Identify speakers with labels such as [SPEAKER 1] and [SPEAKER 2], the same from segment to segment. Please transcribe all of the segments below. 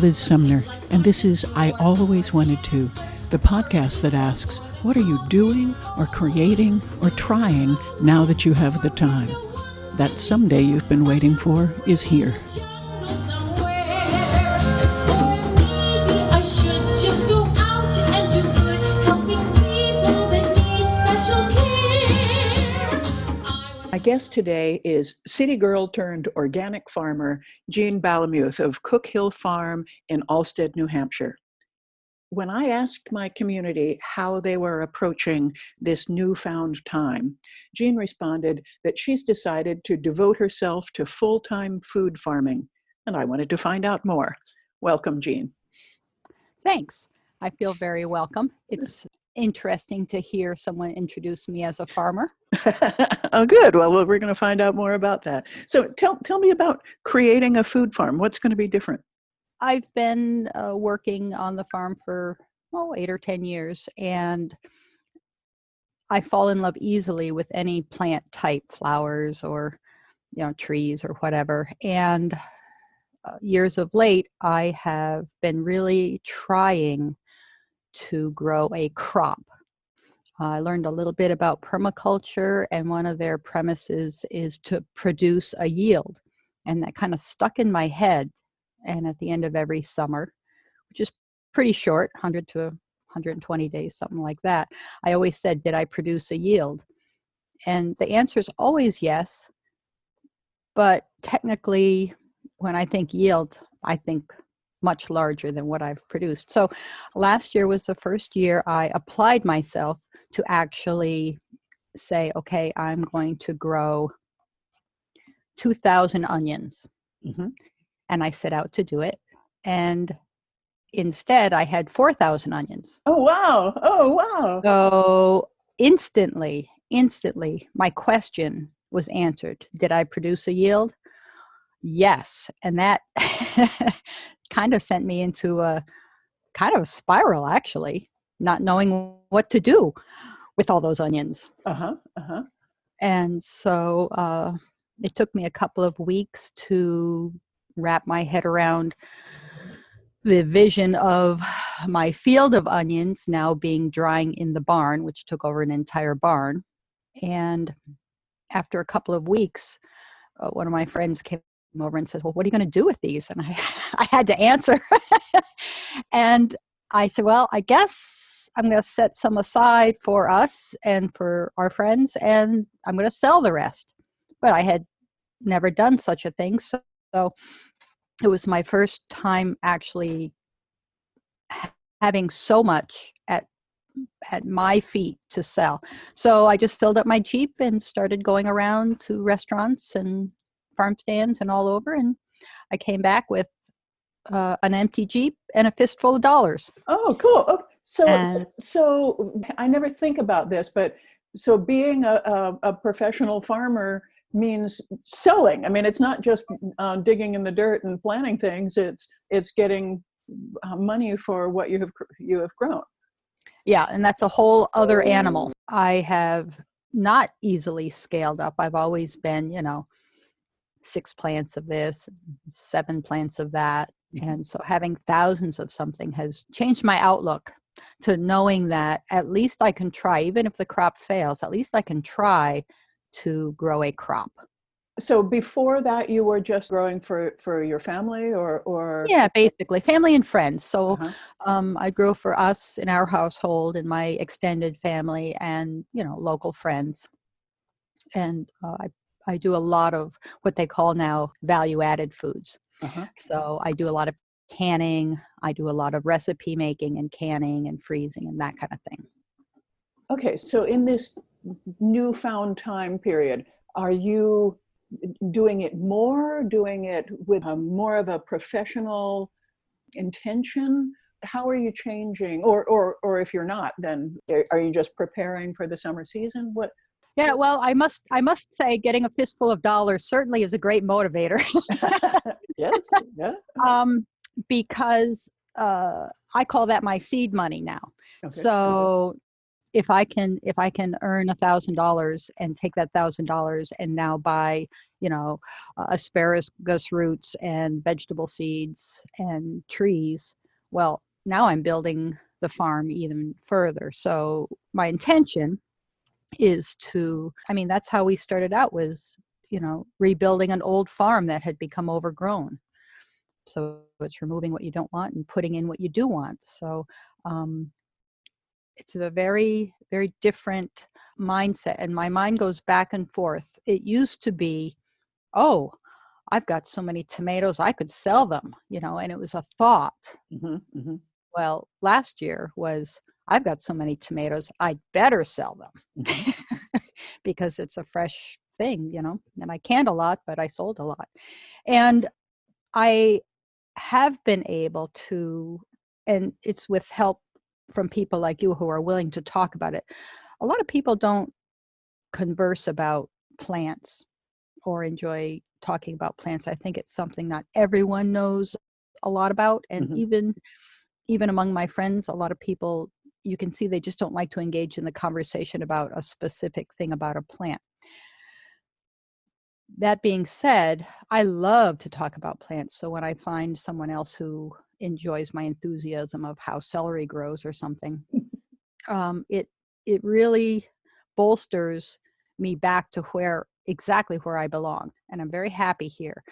[SPEAKER 1] Liz Sumner, and this is I Always Wanted To, the podcast that asks, what are you doing or creating or trying now that you have the time? That someday you've been waiting for is here. My guest today is city girl turned organic farmer Jean Balam of Cook Hill Farm in Alstead, New Hampshire. When I asked my community how they were approaching this newfound time, Jean responded that she's decided to devote herself to full-time food farming, and I wanted to find out more. Welcome, Jean.
[SPEAKER 2] Thanks. I feel very welcome. It's interesting to hear someone introduce me as a farmer.
[SPEAKER 1] Oh, good. Well, we're going to find out more about that. So tell me about creating a food farm. What's going to be different?
[SPEAKER 2] I've been working on the farm for 8 or 10 years, and I fall in love easily with any plant type, flowers or trees or whatever. And years of late, I have been really trying to grow a crop. I learned a little bit about permaculture, and one of their premises is to produce a yield. And that kind of stuck in my head. And at the end of every summer, which is pretty short, 100 to 120 days, something like that, I always said, did I produce a yield? And the answer is always yes. But technically, when I think yield, I think much larger than what I've produced. So last year was the first year I applied myself to actually say, okay, I'm going to grow 2,000 onions. Mm-hmm. And I set out to do it. And instead, I had 4,000 onions.
[SPEAKER 1] Oh, wow. Oh, wow.
[SPEAKER 2] So instantly, my question was answered. Did I produce a yield? Yes. And that kind of sent me into a kind of a spiral, actually, not knowing what to do with all those onions. And so it took me a couple of weeks to wrap my head around the vision of my field of onions now being drying in the barn, which took over an entire barn. And after a couple of weeks, one of my friends came over and said, well, what are you going to do with these? And I had to answer. And I said, well, I guess I'm going to set some aside for us and for our friends, and I'm going to sell the rest. But I had never done such a thing. So it was my first time actually having so much at my feet to sell. So I just filled up my Jeep and started going around to restaurants and farm stands and all over. And I came back with an empty Jeep and a fistful of dollars.
[SPEAKER 1] Oh, cool. Okay. So I never think about this, but so being a professional farmer means selling. I mean, it's not just digging in the dirt and planting things. It's getting money for what you have grown.
[SPEAKER 2] Yeah, and that's a whole other animal. I have not easily scaled up. I've always been, 6 plants of this, 7 plants of that. And so having thousands of something has changed my outlook to knowing that at least I can try, even if the crop fails, at least I can try to grow a crop.
[SPEAKER 1] So before that, you were just growing for your family or?
[SPEAKER 2] Yeah, basically family and friends. So I grew for us in our household and my extended family and, local friends. And I do a lot of what they call now value-added foods. So I do a lot of canning. I do a lot of recipe making and canning and freezing and that kind of thing.
[SPEAKER 1] Okay, so in this newfound time period, are you doing it with more of a professional intention? How are you changing? Or if you're not, then are you just preparing for the summer season? What?
[SPEAKER 2] Yeah, well, I must say getting a fistful of dollars certainly is a great motivator.
[SPEAKER 1] Yes. Yeah.
[SPEAKER 2] Because I call that my seed money now. Okay. So if I can earn $1,000 and take that $1,000 and now buy, asparagus roots and vegetable seeds and trees, well, now I'm building the farm even further. So my intention is that's how we started out, was, rebuilding an old farm that had become overgrown. So it's removing what you don't want and putting in what you do want. So it's a very, very different mindset. And my mind goes back and forth. It used to be, oh, I've got so many tomatoes, I could sell them, and it was a thought.
[SPEAKER 1] Mm-hmm, mm-hmm.
[SPEAKER 2] Well, last year was, I've got so many tomatoes, I better sell them
[SPEAKER 1] Mm-hmm.
[SPEAKER 2] because it's a fresh thing, and I canned a lot, but I sold a lot. And I have been able to, and it's with help from people like you who are willing to talk about it. A lot of people don't converse about plants or enjoy talking about plants. I think it's something not everyone knows a lot about. And
[SPEAKER 1] Mm-hmm.
[SPEAKER 2] even among my friends, a lot of people, you can see they just don't like to engage in the conversation about a specific thing about a plant. That being said, I love to talk about plants. So when I find someone else who enjoys my enthusiasm of how celery grows or something, it really bolsters me back to exactly where I belong. And I'm very happy here.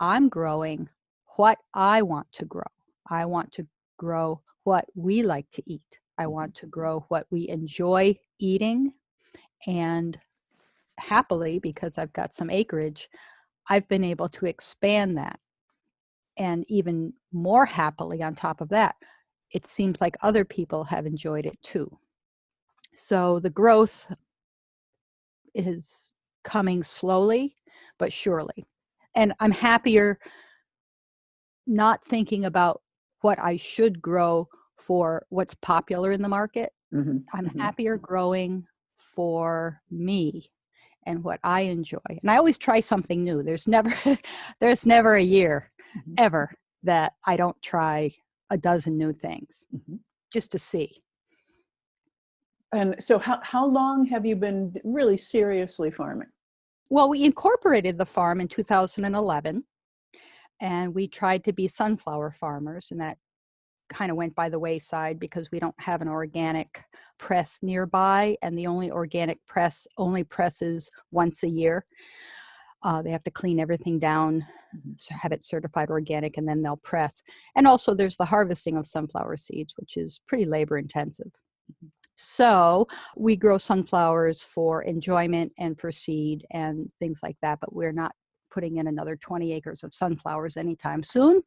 [SPEAKER 2] I'm growing what I want to grow. I want to grow what we like to eat. I want to grow what we enjoy eating. And happily, because I've got some acreage, I've been able to expand that. And even more happily, on top of that, it seems like other people have enjoyed it too. So the growth is coming slowly but surely. And I'm happier not thinking about what I should grow for what's popular in the market.
[SPEAKER 1] Mm-hmm.
[SPEAKER 2] I'm
[SPEAKER 1] Mm-hmm.
[SPEAKER 2] happier growing for me and what I enjoy. And I always try something new. There's never a year
[SPEAKER 1] Mm-hmm.
[SPEAKER 2] ever that I don't try a dozen new things
[SPEAKER 1] Mm-hmm.
[SPEAKER 2] just to see.
[SPEAKER 1] And so how long have you been really seriously farming?
[SPEAKER 2] Well, we incorporated the farm in 2011, and we tried to be sunflower farmers, and that kind of went by the wayside because we don't have an organic press nearby, and the only organic press only presses once a year. They have to clean everything down, so have it certified organic, and then they'll press. And also there's the harvesting of sunflower seeds, which is pretty labor intensive. So we grow sunflowers for enjoyment and for seed and things like that, but we're not putting in another 20 acres of sunflowers anytime soon.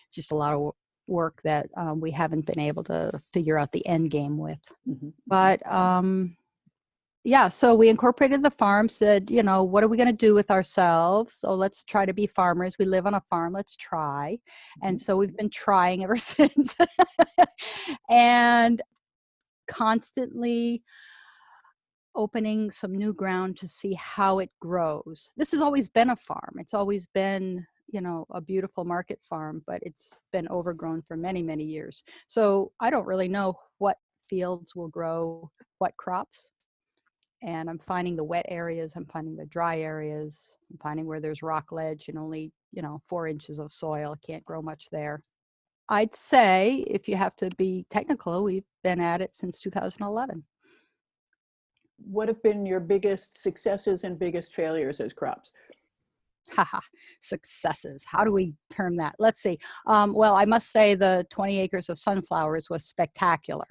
[SPEAKER 2] It's just a lot of work that we haven't been able to figure out the end game with.
[SPEAKER 1] Mm-hmm.
[SPEAKER 2] But yeah, so we incorporated the farm, said, what are we going to do with ourselves? So let's try to be farmers. We live on a farm. Let's try. And so we've been trying ever since. And constantly opening some new ground to see how it grows. This has always been a farm. It's always been, a beautiful market farm, but it's been overgrown for many, many years. So I don't really know what fields will grow what crops. And I'm finding the wet areas, I'm finding the dry areas, I'm finding where there's rock ledge and only, 4 inches of soil, can't grow much there. I'd say, if you have to be technical, we've been at it since 2011.
[SPEAKER 1] What have been your biggest successes and biggest failures as crops?
[SPEAKER 2] Haha, successes. How do we term that? Let's see. Well, I must say the 20 acres of sunflowers was spectacular.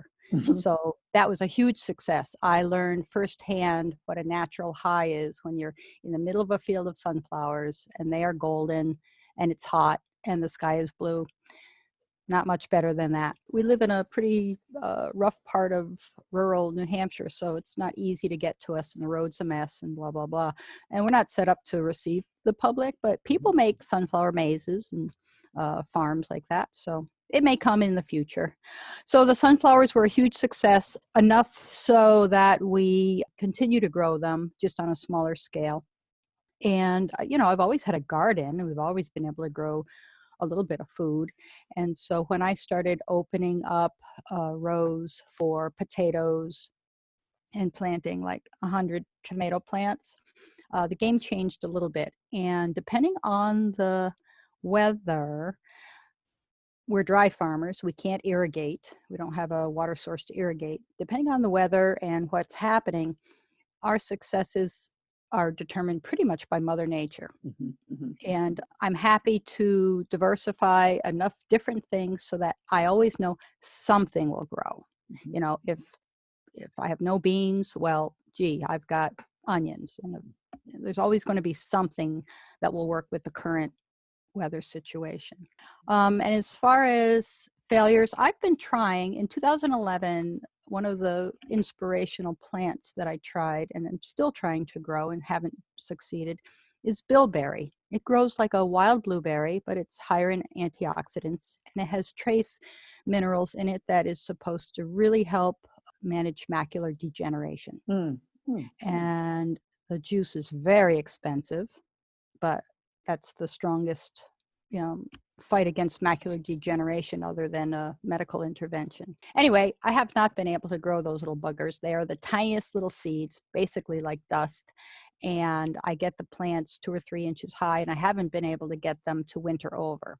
[SPEAKER 2] So that was a huge success. I learned firsthand what a natural high is when you're in the middle of a field of sunflowers and they are golden and it's hot and the sky is blue. Not much better than that. We live in a pretty rough part of rural New Hampshire, so it's not easy to get to us, and the road's a mess and blah, blah, blah. And we're not set up to receive the public, but people make sunflower mazes and farms like that. So it may come in the future. So the sunflowers were a huge success, enough so that we continue to grow them just on a smaller scale. And, I've always had a garden. We've always been able to grow a little bit of food. And so when I started opening up rows for potatoes and planting like 100 tomato plants. The game changed a little bit. And depending on the weather, we're dry farmers. We can't irrigate. We don't have a water source to irrigate. Depending on the weather and what's happening, our successes are determined pretty much by Mother Nature. And I'm happy to diversify enough different things so that I always know something will grow. You know, if I have no beans, well, gee, I've got onions. And there's always going to be something that will work with the current weather situation. And as far as failures, I've been trying. In 2011, one of the inspirational plants that I tried, and I'm still trying to grow and haven't succeeded, is bilberry. It grows like a wild blueberry, but it's higher in antioxidants, and it has trace minerals in it that is supposed to really help manage macular degeneration. And the juice is very expensive, but that's the strongest, fight against macular degeneration other than a medical intervention. Anyway, I have not been able to grow those little buggers. They are the tiniest little seeds, basically like dust. And I get the plants 2 or 3 inches high, and I haven't been able to get them to winter over.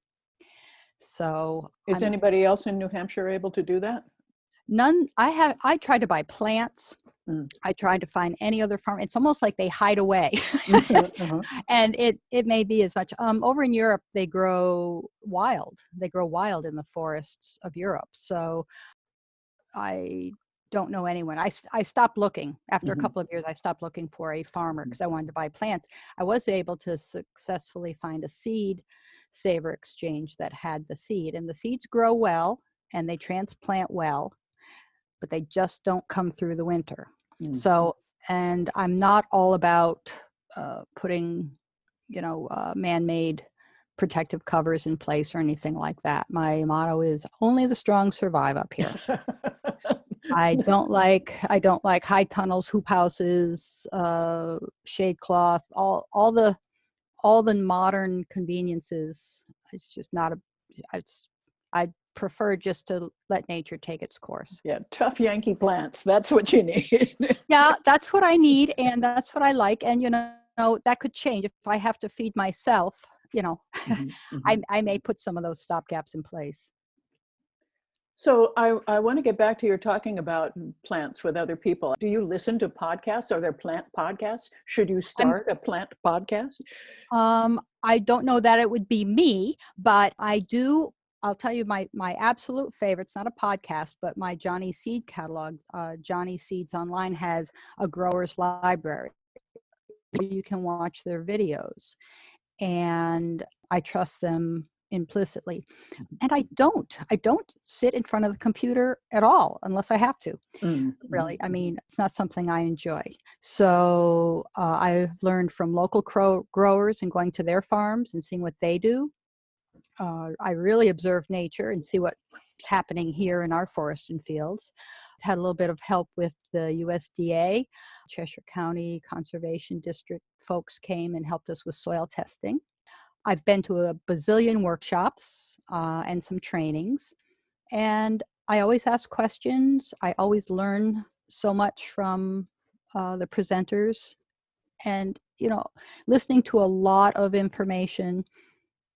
[SPEAKER 2] So
[SPEAKER 1] is anybody else in New Hampshire able to do that?
[SPEAKER 2] None. I tried to buy plants. I tried to find any other farm. It's almost like they hide away. And it may be as much. Over in Europe, they grow wild. They grow wild in the forests of Europe. So I don't know anyone. I stopped looking. After a couple of years, I stopped looking for a farmer because I wanted to buy plants. I was able to successfully find a seed saver exchange that had the seed. And the seeds grow well, and they transplant well, but they just don't come through the winter. So, and I'm not all about putting, man-made protective covers in place or anything like that. My motto is only the strong survive up here. I don't like high tunnels, hoop houses, shade cloth, all the modern conveniences. It's just not I prefer just to let nature take its course.
[SPEAKER 1] Yeah, tough Yankee plants. That's what you need.
[SPEAKER 2] Yeah, that's what I need, and that's what I like. And that could change if I have to feed myself. I may put some of those stopgaps in place.
[SPEAKER 1] So I want to get back to your talking about plants with other people. Do you listen to podcasts? Are there plant podcasts? Should you start a plant podcast?
[SPEAKER 2] I don't know that it would be me, but I do. I'll tell you my absolute favorite. It's not a podcast, but my Johnny Seed catalog. Johnny Seeds Online has a grower's library. You can watch their videos, and I trust them implicitly. And I don't sit in front of the computer at all unless I have to. Really, I mean, it's not something I enjoy. So I've learned from local growers and going to their farms and seeing what they do. I really observe nature and see what's happening here in our forest and fields. I've had a little bit of help with the USDA. Cheshire County Conservation District folks came and helped us with soil testing. I've been to a bazillion workshops and some trainings, and I always ask questions. I always learn so much from the presenters, and listening to a lot of information,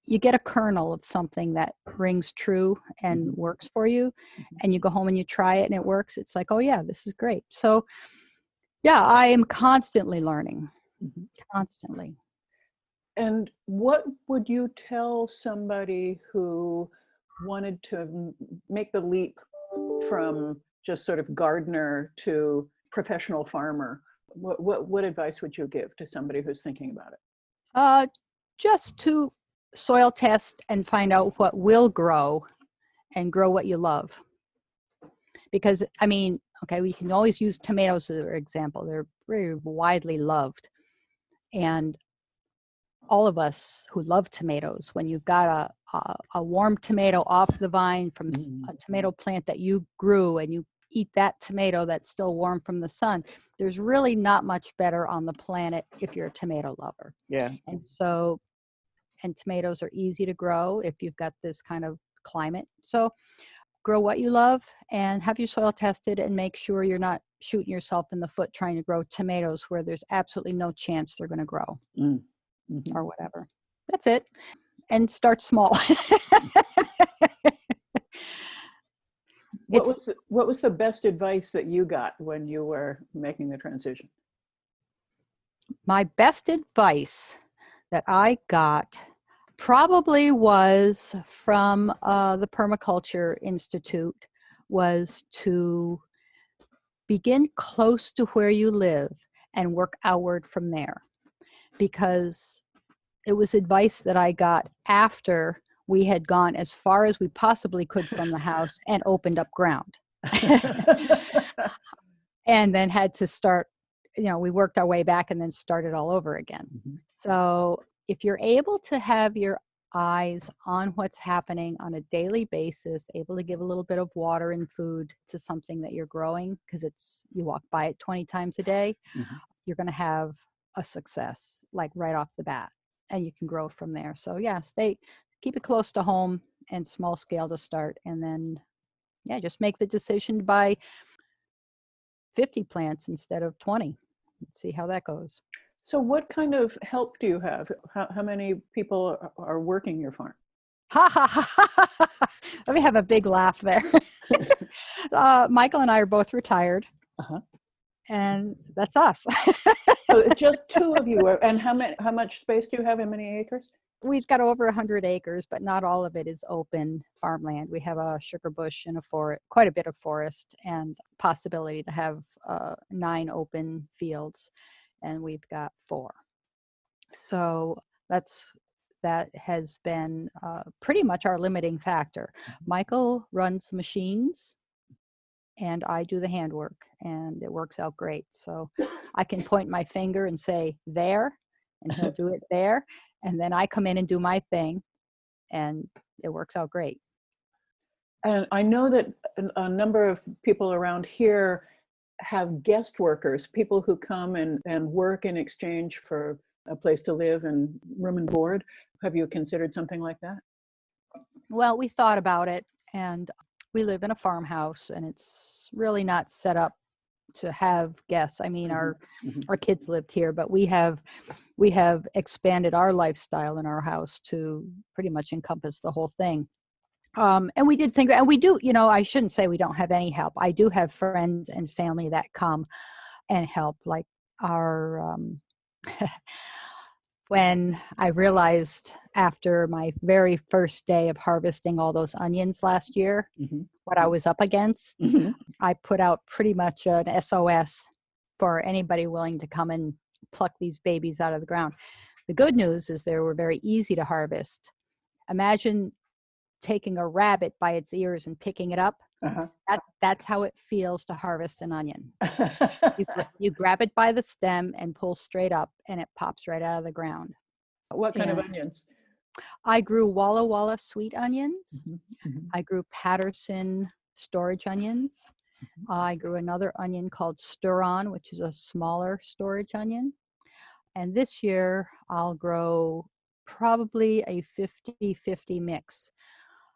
[SPEAKER 2] you get a kernel of something that rings true and works for you, and you go home and you try it and it works. It's like, oh yeah, this is great. So yeah, I am constantly learning, constantly.
[SPEAKER 1] And what would you tell somebody who wanted to make the leap from just sort of gardener to professional farmer? What advice would you give to somebody who's thinking about it?
[SPEAKER 2] Just to soil test and find out what will grow and grow what you love. Because, I mean, okay, we can always use tomatoes as an example. They're very widely loved. And all of us who love tomatoes, when you've got a warm tomato off the vine from a tomato plant that you grew, and you eat that tomato that's still warm from the sun, there's really not much better on the planet if you're a tomato lover.
[SPEAKER 1] Yeah.
[SPEAKER 2] And tomatoes are easy to grow if you've got this kind of climate. So grow what you love and have your soil tested and make sure you're not shooting yourself in the foot trying to grow tomatoes where there's absolutely no chance they're going to grow or whatever. That's it. And start small.
[SPEAKER 1] What was the best advice that you got when you were making the transition?
[SPEAKER 2] My best advice that I got probably was from the Permaculture Institute, was to begin close to where you live and work outward from there, because it was advice that I got after we had gone as far as we possibly could from the house and opened up ground. And then had to start, we worked our way back and then started all over again. So if you're able to have your eyes on what's happening on a daily basis, able to give a little bit of water and food to something that you're growing, because you walk by it 20 times a day, you're going to have a success like right off the bat, and you can grow from there. So yeah, keep it close to home and small scale to start, and then just make the decision to buy 50 plants instead of 20. Let's see how that goes.
[SPEAKER 1] So what kind of help do you have? How many people are working your farm?
[SPEAKER 2] Ha ha ha. Let me have a big laugh there. Michael and I are both retired. And that's us.
[SPEAKER 1] So it's just two of you. And how much space do you have? How many acres?
[SPEAKER 2] We've got over 100 acres, but not all of it is open farmland. We have a sugar bush and a forest, quite a bit of forest, and possibility to have 9 open fields, and we've got 4. So that has been pretty much our limiting factor. Michael runs the machines, and I do the handwork, and it works out great. So I can point my finger and say, there, and he'll do it there. And then I come in and do my thing, and it works out great.
[SPEAKER 1] And I know that a number of people around here have guest workers, people who come and work in exchange for a place to live and room and board. Have you considered something like that?
[SPEAKER 2] Well, we thought about it, and we live in a farmhouse, and it's really not set up to have guests. I mean, our kids lived here, but we have expanded our lifestyle in our house to pretty much encompass the whole thing. And we did think, and we do, I shouldn't say we don't have any help. I do have friends and family that come and help, like our, when I realized after my very first day of harvesting all those onions last year, what I was up against, I put out pretty much an SOS for anybody willing to come and pluck these babies out of the ground. The good news is they were very easy to harvest. Imagine taking a rabbit by its ears and picking it up. That's how it feels to harvest an onion. You grab it by the stem and pull straight up, and it pops right out of the ground.
[SPEAKER 1] What kind of onions?
[SPEAKER 2] I grew Walla Walla sweet onions. I grew Patterson storage onions. I grew another onion called Stir-On, which is a smaller storage onion. And this year I'll grow probably a 50-50 mix.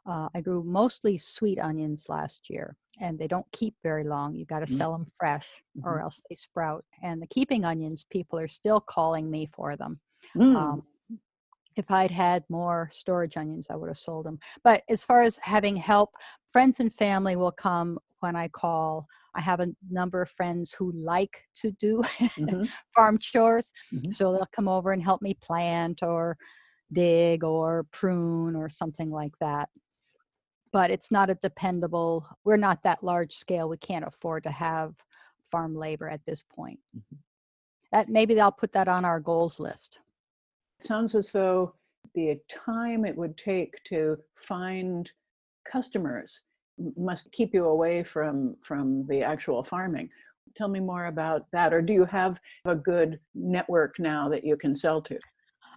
[SPEAKER 2] I grew mostly sweet onions last year, and they don't keep very long. You got to sell them fresh or else they sprout. And the keeping onions, people are still calling me for them. If I'd had more storage onions, I would have sold them. But as far as having help, friends and family will come when I call. I have a number of friends who like to do farm chores. So they'll come over and help me plant or dig or prune or something like that. But it's not we're not that large scale. We can't afford to have farm labor at this point. Maybe I'll put that on our goals list.
[SPEAKER 1] It sounds as though the time it would take to find customers must keep you away from the actual farming. Tell me more about that. Or do you have a good network now that you can sell to?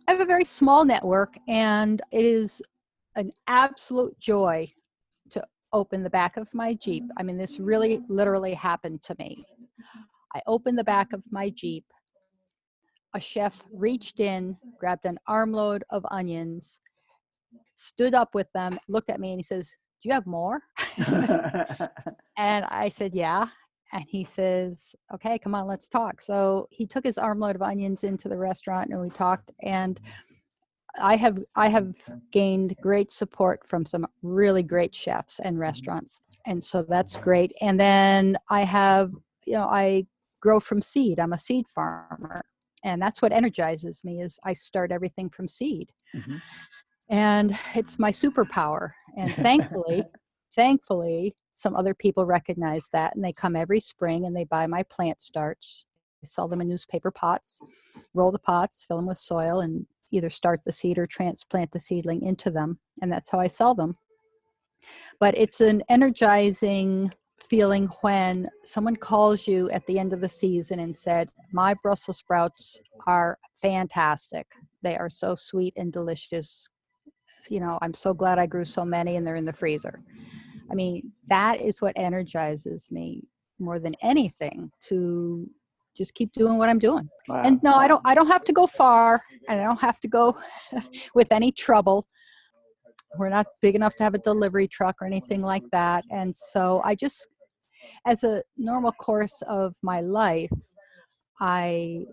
[SPEAKER 2] I have a very small network, and it is an absolute joy to open the back of my Jeep. I mean, this really literally happened to me. I opened the back of my Jeep. A chef reached in, grabbed an armload of onions, stood up with them, looked at me, and he says, do you have more? And I said, yeah. And he says, okay, come on, let's talk. So he took his armload of onions into the restaurant and we talked, and I have gained great support from some really great chefs and restaurants. And so that's great. And then I grow from seed. I'm a seed farmer. And that's what energizes me is I start everything from seed.
[SPEAKER 1] Mm-hmm.
[SPEAKER 2] And it's my superpower. And thankfully, some other people recognize that, and they come every spring and they buy my plant starts. I sell them in newspaper pots, roll the pots, fill them with soil, and either start the seed or transplant the seedling into them. And that's how I sell them. But it's an energizing feeling when someone calls you at the end of the season and said, my Brussels sprouts are fantastic. They are so sweet and delicious. I'm so glad I grew so many and they're in the freezer. I mean, that is what energizes me more than anything, to just keep doing what I'm doing.
[SPEAKER 1] Wow.
[SPEAKER 2] And no, I don't have to go far, and I don't have to go with any trouble. We're not big enough to have a delivery truck or anything like that. And so I just, as a normal course of my life, I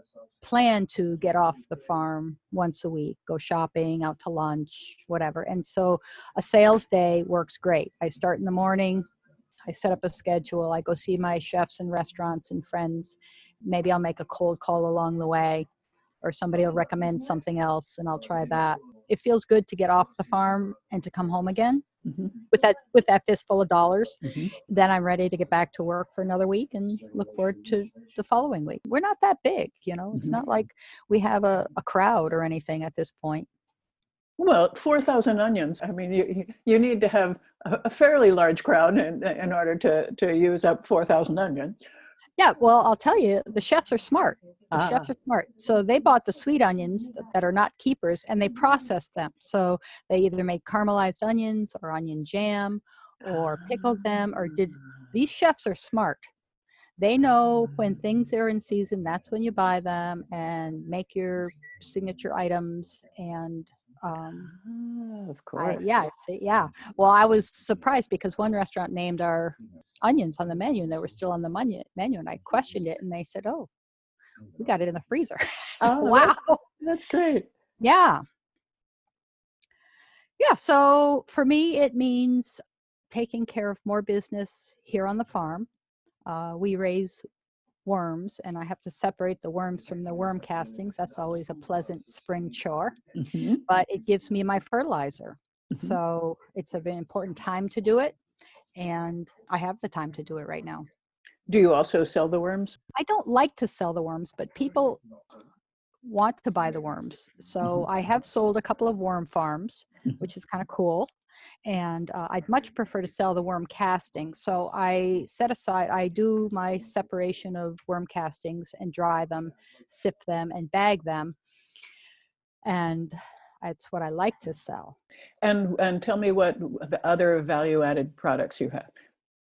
[SPEAKER 2] plan to get off the farm once a week, go shopping, out to lunch, whatever. And so a sales day works great. I start in the morning. I set up a schedule. I go see my chefs and restaurants and friends. Maybe I'll make a cold call along the way, or somebody will recommend something else and I'll try that. It feels good to get off the farm and to come home again with that fistful of dollars. Then I'm ready to get back to work for another week and look forward to the following week. We're not that big, It's not like we have a crowd or anything at this point.
[SPEAKER 1] Well, 4,000 onions. I mean, you need to have a fairly large crowd in order to use up 4,000 onions.
[SPEAKER 2] Yeah, well, I'll tell you, the chefs are smart. The chefs are smart. So they bought the sweet onions that are not keepers, and they processed them. So they either make caramelized onions or onion jam or pickled them these chefs are smart. They know when things are in season, that's when you buy them and make your signature items. And
[SPEAKER 1] of course.
[SPEAKER 2] Well, I was surprised because one restaurant named our onions on the menu, and they were still on the menu, and I questioned it, and they said, "Oh, we got it in the freezer." Wow,
[SPEAKER 1] that's great.
[SPEAKER 2] Yeah. So for me, it means taking care of more business here on the farm. We raise worms, and I have to separate the worms from the worm castings. That's always a pleasant spring chore, but it gives me my fertilizer. So it's a very important time to do it, and I have the time to do it right now.
[SPEAKER 1] Do you also sell the worms?
[SPEAKER 2] I don't like to sell the worms, but people want to buy the worms. So I have sold a couple of worm farms, which is kind of cool. And I'd much prefer to sell the worm castings. So I do my separation of worm castings and dry them, sift them, and bag them. And it's what I like to sell.
[SPEAKER 1] And tell me what the other value-added products you have.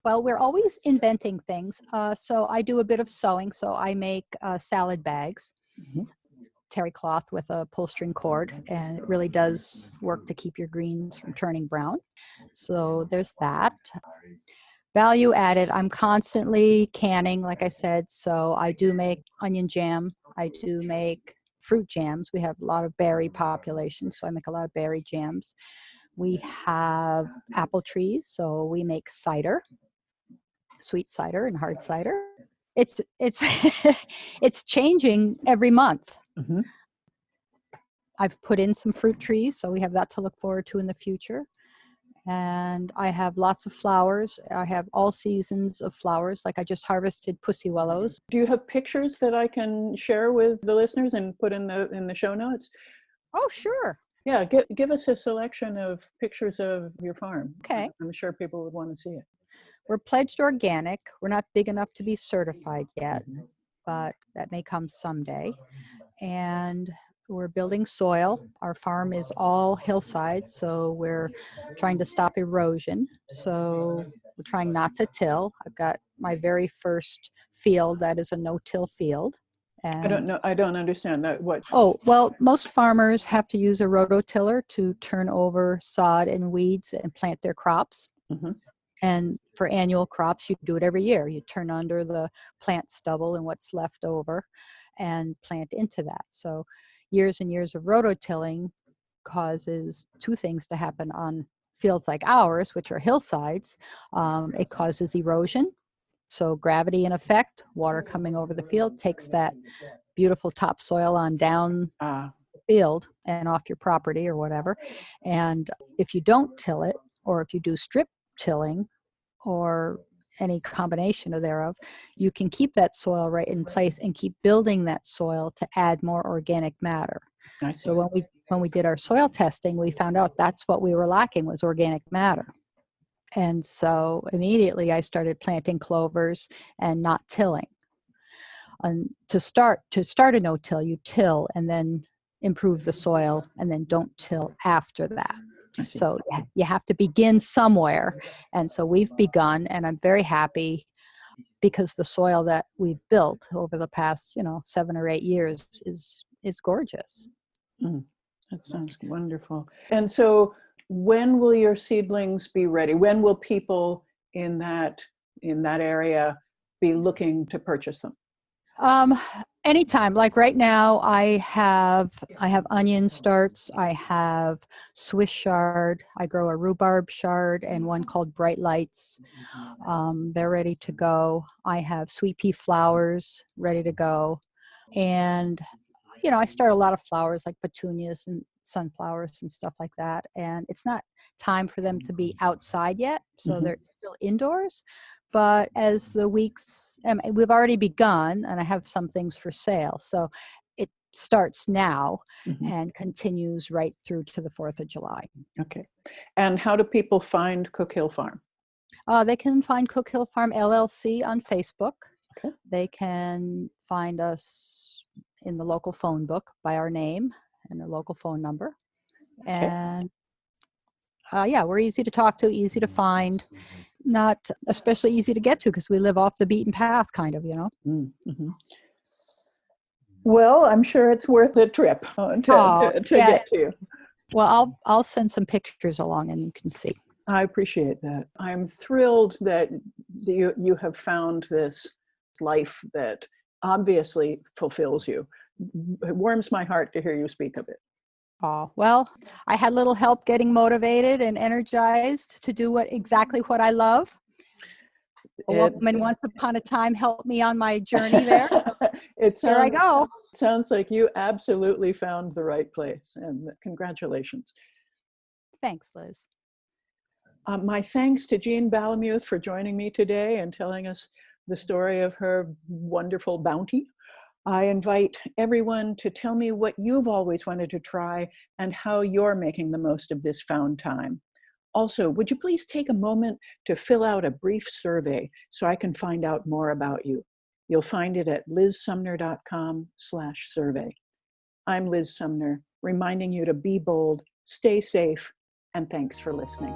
[SPEAKER 2] Well, we're always inventing things. So I do a bit of sewing. So I make salad bags. Terry cloth with a pull string cord, and it really does work to keep your greens from turning brown. So there's that. Value added, I'm constantly canning, like I said. So I do make onion jam. I do make fruit jams. We have a lot of berry population, so I make a lot of berry jams. We have apple trees, so we make cider, sweet cider and hard cider. It's it's changing every month. I've put in some fruit trees, so we have that to look forward to in the future. And I have lots of flowers. I have all seasons of flowers. Like I just harvested pussy willows.
[SPEAKER 1] Do you have pictures that I can share with the listeners and put in the show notes?
[SPEAKER 2] Oh, sure.
[SPEAKER 1] Yeah, give us a selection of pictures of your farm.
[SPEAKER 2] Okay.
[SPEAKER 1] I'm sure people would want to see it.
[SPEAKER 2] We're pledged organic. We're not big enough to be certified yet, but that may come someday. And we're building soil. Our farm is all hillside, so we're trying to stop erosion. So we're trying not to till. I've got my very first field that is a no-till field. And
[SPEAKER 1] I don't know. I don't understand that. What?
[SPEAKER 2] Oh, well, most farmers have to use a rototiller to turn over sod and weeds and plant their crops.
[SPEAKER 1] Mhm.
[SPEAKER 2] And for annual crops, you do it every year. You turn under the plant stubble and what's left over and plant into that. So years and years of rototilling causes two things to happen on fields like ours, which are hillsides. It causes erosion. So gravity in effect, water coming over the field takes that beautiful topsoil on down
[SPEAKER 1] Ah,
[SPEAKER 2] the field and off your property or whatever. And if you don't till it, or if you do strip tilling, or any combination of thereof, you can keep that soil right in place and keep building that soil to add more organic matter.
[SPEAKER 1] I see.
[SPEAKER 2] So when we did our soil testing, we found out that's what we were lacking was organic matter. And so immediately I started planting clovers and not tilling. And to start a no-till, you till and then improve the soil and then don't till after that.
[SPEAKER 1] I see.
[SPEAKER 2] So you have to begin somewhere. And so we've begun, and I'm very happy because the soil that we've built over the past, 7 or 8 years is gorgeous.
[SPEAKER 1] Mm, that sounds wonderful. And so when will your seedlings be ready? When will people in that area be looking to purchase them?
[SPEAKER 2] Anytime. Like right now, I have onion starts. I have Swiss chard. I grow a rhubarb chard and one called Bright Lights. They're ready to go. I have sweet pea flowers ready to go, and I start a lot of flowers like petunias and sunflowers and stuff like that. And it's not time for them to be outside yet, so
[SPEAKER 1] Mhm.
[SPEAKER 2] they're still indoors. But as the weeks, we've already begun, and I have some things for sale. So it starts now
[SPEAKER 1] Mhm.
[SPEAKER 2] and continues right through to the 4th of July.
[SPEAKER 1] Okay. And how do people find Cook Hill Farm?
[SPEAKER 2] They can find Cook Hill Farm LLC on Facebook.
[SPEAKER 1] Okay.
[SPEAKER 2] They can find us in the local phone book by our name and a local phone number.
[SPEAKER 1] Okay.
[SPEAKER 2] And we're easy to talk to, easy to find, not especially easy to get to because we live off the beaten path, kind of.
[SPEAKER 1] Mm-hmm. Well, I'm sure it's worth a trip to
[SPEAKER 2] Yeah.
[SPEAKER 1] get to.
[SPEAKER 2] Well, I'll send some pictures along and you can see.
[SPEAKER 1] I appreciate that. I'm thrilled that you have found this life that obviously fulfills you. It warms my heart to hear you speak of it.
[SPEAKER 2] Oh, well, I had little help getting motivated and energized to do exactly what I love. A woman once upon a time helped me on my journey there. So here I go.
[SPEAKER 1] It sounds like you absolutely found the right place, and congratulations.
[SPEAKER 2] Thanks, Liz.
[SPEAKER 1] My thanks to Jean Balamuth for joining me today and telling us the story of her wonderful bounty. I invite everyone to tell me what you've always wanted to try and how you're making the most of this found time. Also, would you please take a moment to fill out a brief survey so I can find out more about you? You'll find it at lizsumner.com/survey. I'm Liz Sumner, reminding you to be bold, stay safe, and thanks for listening.